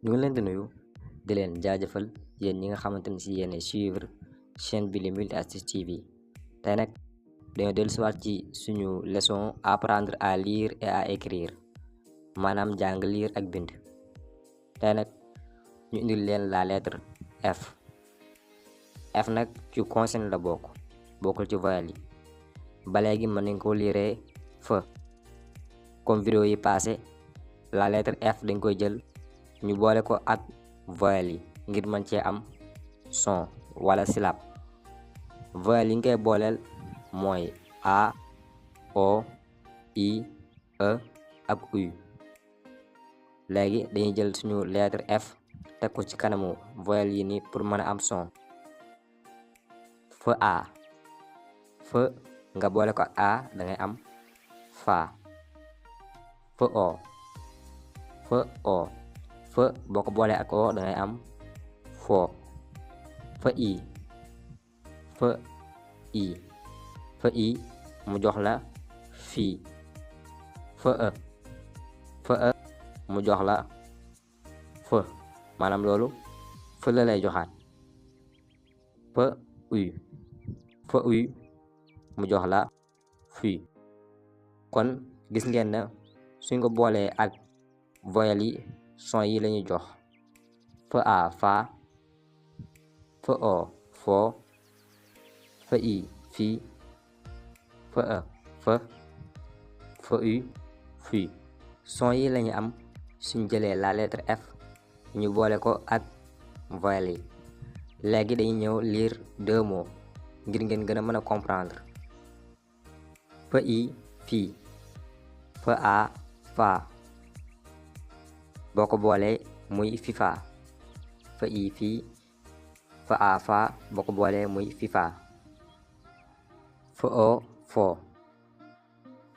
ñu ngi leen di nuyu di leen jaajëfal yéen ñi nga xamante ni si yéen suivre chaîne bi Multi Astuce TV. tey nag dañoo dellusiwaat ci suñu leçon apprendre à lire et à écrire maanaam jàng lire ak bind. tey nag ñu indil leen la lettre F. F nag ci consonne la bokkul ci voyelle yi. ba léegi mën nañ ko lire fa comme vidéo yi passé la lettre F dañ koy jël ñu boole ko ak voyelle yi ngir mën cee am son wala syllabe. voyelle yi nga koy booleel mooy A, O, I, E ak U. léegi dañuy jël suñu lettre F teg ko ci kanamu voyelle yi ni pour mën a am son. fa A, fa nga boole ko ak A da ngay am fa. fa O, fa O, fa boo ko boolee ak O da ngay am fo. fa I, fa I, fa I mu jox la fii. fa E, fa E mu jox la fa, maanaam loolu fa la lay joxaat. fa U, fa U mu jox la fii. kon gis ngeen na suñ ko boolee ak voyelle yi son yi lañuy jox. fa A fa, fa O foo, fa I fii, fa E fa, fa U fii. son yi lañu am suñ jëlee la lettre F ñu boole ko ak voyelle yi. léegi dañuy ñëw lire deux mots ngir ngeen gën a mën a comprendre. fa I fii, fa A fa boo ko boolee muy FIFA. fa I fii, fa A fa boo ko boolee muy FIFA. fa O fo,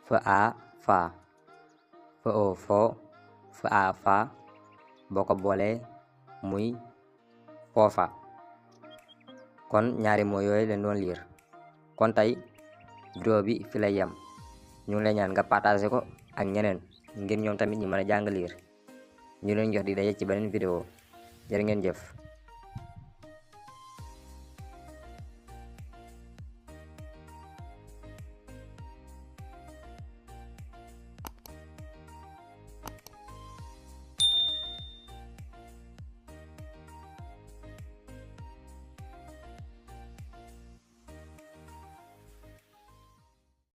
fa A fa, fa O fo, fa A fa boo ko boolee muy foofa. kon ñaari mots yooyu leen doon lire. kon tey vidéo bi fi lay yem. ñu ngi lay ñaan nga partagé ko ak ñeneen ngir ñoom tamit ñi mën a jàng lire. ñu leen jox di daje ci beneen vidéo. jërë ngeen jëf.